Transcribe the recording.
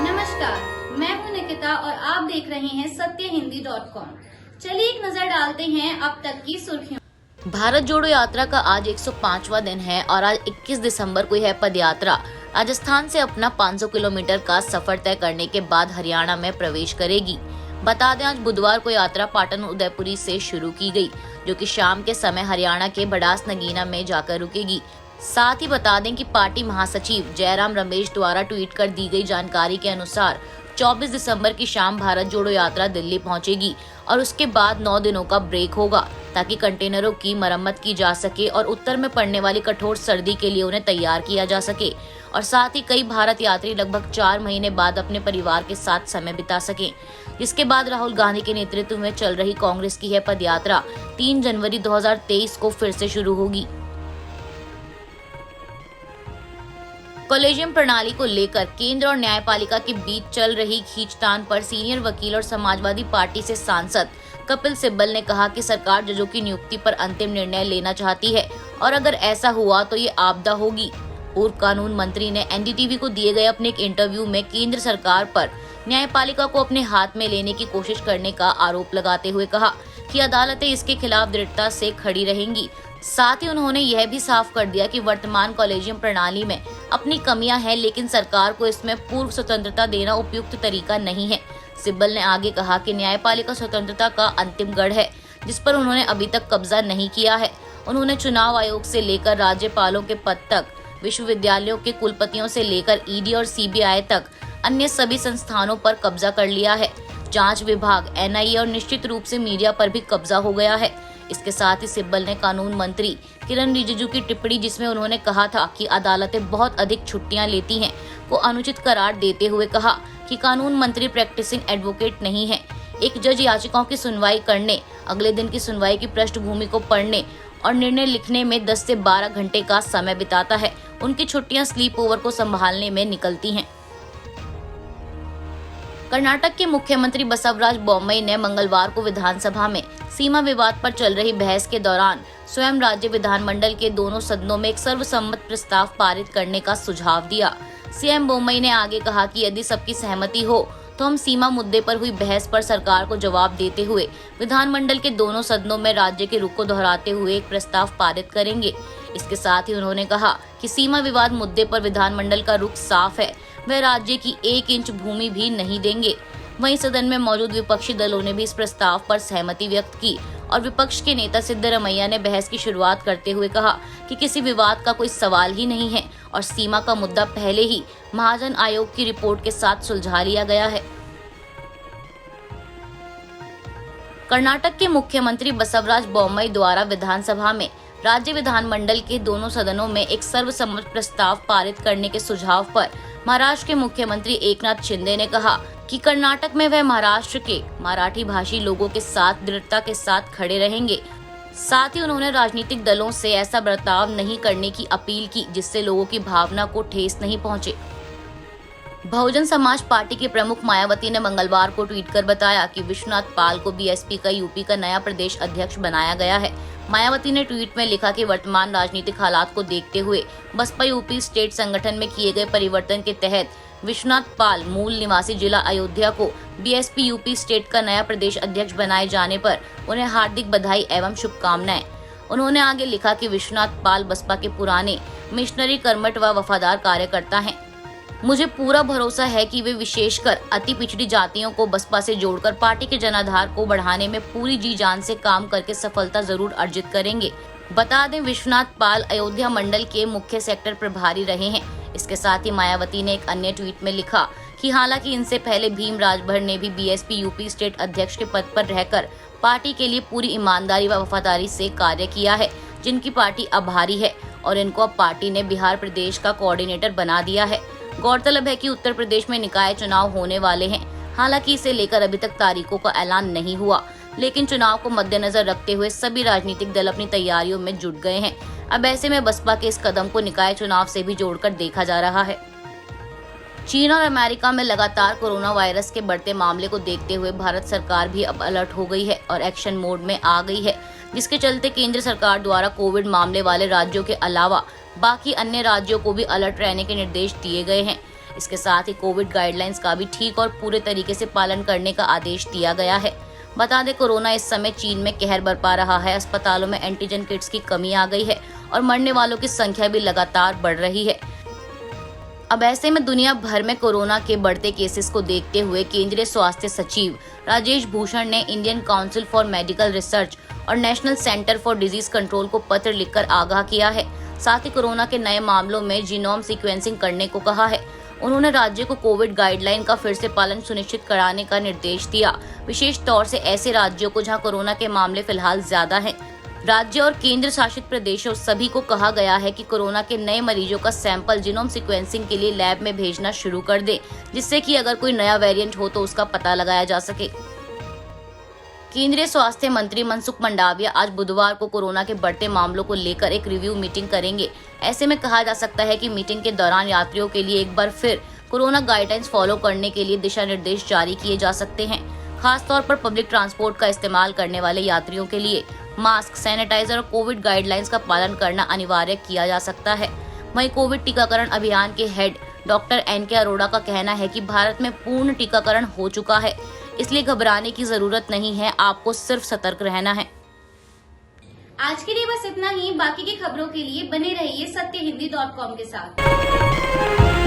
नमस्कार, मैं हूं निकिता और आप देख रहे हैं सत्यहिंदी.com। चलिए एक नजर डालते हैं अब तक की सुर्खियों। भारत जोड़ो यात्रा का आज 105वां दिन है और आज 21 दिसंबर को यह पद यात्रा राजस्थान से अपना 500 किलोमीटर का सफर तय करने के बाद हरियाणा में प्रवेश करेगी। बता दें, आज बुधवार को यात्रा पाटन उदयपुरी से शुरू की गई, जो कि शाम के समय हरियाणा के बडास नगीना में जाकर रुकेगी। साथ ही बता दें कि पार्टी महासचिव जयराम रमेश द्वारा ट्वीट कर दी गई जानकारी के अनुसार 24 दिसंबर की शाम भारत जोड़ो यात्रा दिल्ली पहुंचेगी और उसके बाद 9 दिनों का ब्रेक होगा, ताकि कंटेनरों की मरम्मत की जा सके और उत्तर में पड़ने वाली कठोर सर्दी के लिए उन्हें तैयार किया जा सके और साथ ही कई भारत यात्री लगभग 4 महीने बाद अपने परिवार के साथ समय बिता सकें। जिसके बाद राहुल गांधी के नेतृत्व में चल रही कांग्रेस की यह पद यात्रा 3 जनवरी 2023 को फिर से शुरू होगी। कॉलेजियम प्रणाली को लेकर केंद्र और न्यायपालिका के बीच चल रही खींचतान पर सीनियर वकील और समाजवादी पार्टी से सांसद कपिल सिब्बल ने कहा कि सरकार जजों की नियुक्ति पर अंतिम निर्णय लेना चाहती है और अगर ऐसा हुआ तो ये आपदा होगी। पूर्व कानून मंत्री ने एनडीटीवी को दिए गए अपने एक इंटरव्यू में केंद्र सरकार पर न्यायपालिका को अपने हाथ में लेने की कोशिश करने का आरोप लगाते हुए कहा कि अदालतें इसके खिलाफ दृढ़ता से खड़ी रहेंगी। साथ ही उन्होंने यह भी साफ कर दिया कि वर्तमान कॉलेजियम प्रणाली में अपनी कमियां हैं, लेकिन सरकार को इसमें पूर्व स्वतंत्रता देना उपयुक्त तरीका नहीं है। सिब्बल ने आगे कहा कि न्यायपालिका स्वतंत्रता का अंतिम गढ़ है, जिस पर उन्होंने अभी तक कब्जा नहीं किया है। उन्होंने चुनाव आयोग से लेकर राज्यपालों के पद तक, विश्वविद्यालयों के कुलपतियों से लेकर ईडी और सीबीआई तक अन्य सभी संस्थानों पर कब्जा कर लिया है। जांच विभाग, एनआईए और निश्चित रूप से मीडिया पर भी कब्जा हो गया है। इसके साथ ही सिब्बल ने कानून मंत्री किरण रिजिजू की टिप्पणी, जिसमें उन्होंने कहा था कि अदालतें बहुत अधिक छुट्टियां लेती हैं, को अनुचित करार देते हुए कहा कि कानून मंत्री प्रैक्टिसिंग एडवोकेट नहीं है। एक जज याचिकाओं की सुनवाई करने, अगले दिन की सुनवाई की पृष्ठभूमि को पढ़ने और निर्णय लिखने में 10 से 12 घंटे का समय बिताता है। उनकी छुट्टियां स्लीप ओवर को संभालने में निकलती हैं। कर्नाटक के मुख्यमंत्री बसवराज बोम्मई ने मंगलवार को विधानसभा में सीमा विवाद पर चल रही बहस के दौरान स्वयं राज्य विधानमंडल के दोनों सदनों में एक सर्वसम्मत प्रस्ताव पारित करने का सुझाव दिया। सीएम बोम्मई ने आगे कहा कि यदि सबकी सहमति हो तो हम सीमा मुद्दे पर हुई बहस पर सरकार को जवाब देते हुए विधानमंडल के दोनों सदनों में राज्य के रुख को दोहराते हुए एक प्रस्ताव पारित करेंगे। इसके साथ ही उन्होंने कहा कि सीमा विवाद मुद्दे पर विधानमंडल का रुख साफ है, वह राज्य की 1 इंच भूमि भी नहीं देंगे। वहीं सदन में मौजूद विपक्षी दलों ने भी इस प्रस्ताव पर सहमति व्यक्त की और विपक्ष के नेता सिद्धरमैया ने बहस की शुरुआत करते हुए कहा कि किसी विवाद का कोई सवाल ही नहीं है और सीमा का मुद्दा पहले ही महाजन आयोग की रिपोर्ट के साथ सुलझा लिया गया है। कर्नाटक के मुख्यमंत्री बसवराज बोम्मई द्वारा विधानसभा में राज्य विधानमंडल के दोनों सदनों में एक सर्वसम्मत प्रस्ताव पारित करने के सुझाव पर महाराष्ट्र के मुख्यमंत्री एकनाथ शिंदे ने कहा कि कर्नाटक में वह महाराष्ट्र के मराठी भाषी लोगों के साथ दृढ़ता के साथ खड़े रहेंगे। साथ ही उन्होंने राजनीतिक दलों से ऐसा बर्ताव नहीं करने की अपील की जिससे लोगों की भावना को ठेस नहीं पहुंचे। बहुजन समाज पार्टी की प्रमुख मायावती ने मंगलवार को ट्वीट कर बताया कि विश्वनाथ पाल को बीएसपी का यूपी का नया प्रदेश अध्यक्ष बनाया गया है। मायावती ने ट्वीट में लिखा कि वर्तमान राजनीतिक हालात को देखते हुए बसपा यूपी स्टेट संगठन में किए गए परिवर्तन के तहत विश्वनाथ पाल, मूल निवासी जिला अयोध्या को बीएसपी यूपी स्टेट का नया प्रदेश अध्यक्ष बनाए जाने पर उन्हें हार्दिक बधाई एवं शुभकामनाएं। उन्होंने आगे लिखा कि विश्वनाथ पाल बसपा के पुराने मिशनरी, कर्मठ व वफादार कार्यकर्ता हैं। मुझे पूरा भरोसा है कि वे विशेषकर अति पिछड़ी जातियों को बसपा से जोड़कर पार्टी के जनाधार को बढ़ाने में पूरी जी जान से काम करके सफलता जरूर अर्जित करेंगे। बता दें, विश्वनाथ पाल अयोध्या मंडल के मुख्य सेक्टर प्रभारी रहे हैं। इसके साथ ही मायावती ने एक अन्य ट्वीट में लिखा कि हालांकि इनसे पहले भीम राजभर ने भी बीएसपी यूपी स्टेट अध्यक्ष के पद पर रहकर पार्टी के लिए पूरी ईमानदारी व वफादारी से कार्य किया है, जिनकी पार्टी आभारी है और इनको अब पार्टी ने बिहार प्रदेश का कोऑर्डिनेटर बना दिया है। गौरतलब है कि उत्तर प्रदेश में निकाय चुनाव होने वाले हैं। हालांकि इसे लेकर अभी तक तारीखों का ऐलान नहीं हुआ, लेकिन चुनाव को मद्देनजर रखते हुए सभी राजनीतिक दल अपनी तैयारियों में जुट गए हैं। अब ऐसे में बसपा के इस कदम को निकाय चुनाव से भी जोड़कर देखा जा रहा है। चीन और अमेरिका में लगातार कोरोना वायरस के बढ़ते मामले को देखते हुए भारत सरकार भी अब अलर्ट हो गई है और एक्शन मोड में आ गई है, जिसके चलते केंद्र सरकार द्वारा कोविड मामले वाले राज्यों के अलावा बाकी अन्य राज्यों को भी अलर्ट रहने के निर्देश दिए गए हैं। इसके साथ ही कोविड गाइडलाइंस का भी ठीक और पूरे तरीके से पालन करने का आदेश दिया गया है। बता दें, कोरोना इस समय चीन में कहर बरपा रहा है। अस्पतालों में एंटीजन किट्स की कमी आ गई है और मरने वालों की संख्या भी लगातार बढ़ रही है। अब ऐसे में दुनिया भर में कोरोना के बढ़ते केसेस को देखते हुए केंद्रीय स्वास्थ्य सचिव राजेश भूषण ने Indian council for medical research और national centre for disease control को पत्र लिखकर आगाह किया है। साथ ही कोरोना के नए मामलों में जीनोम सीक्वेंसिंग करने को कहा है। उन्होंने राज्य को कोविड गाइडलाइन का फिर से पालन सुनिश्चित कराने का निर्देश दिया, विशेष तौर से ऐसे राज्यों को जहां कोरोना के मामले फिलहाल ज्यादा हैं। राज्य और केंद्र शासित प्रदेशों सभी को कहा गया है कि कोरोना के नए मरीजों का सैंपल जीनोम सीक्वेंसिंग के लिए लैब में भेजना शुरू कर दे, जिससे कि अगर कोई नया वेरिएंट हो तो उसका पता लगाया जा सके। केंद्रीय स्वास्थ्य मंत्री मनसुख मंडाविया आज बुधवार को कोरोना के बढ़ते मामलों को लेकर एक रिव्यू मीटिंग करेंगे। ऐसे में कहा जा सकता है कि मीटिंग के दौरान यात्रियों के लिए एक बार फिर कोरोना गाइडलाइंस फॉलो करने के लिए दिशा निर्देश जारी किए जा सकते हैं। खास तौर पर पब्लिक ट्रांसपोर्ट का इस्तेमाल करने वाले यात्रियों के लिए मास्क, सैनिटाइजर और कोविड गाइडलाइंस का पालन करना अनिवार्य किया जा सकता है। वहीं कोविड टीकाकरण अभियान के हेड डॉक्टर एन.के. अरोड़ा का कहना है कि भारत में पूर्ण टीकाकरण हो चुका है, इसलिए घबराने की जरूरत नहीं है, आपको सिर्फ सतर्क रहना है। आज के लिए बस इतना ही। बाकी की खबरों के लिए बने रहिए सत्यहिंदी.com के साथ।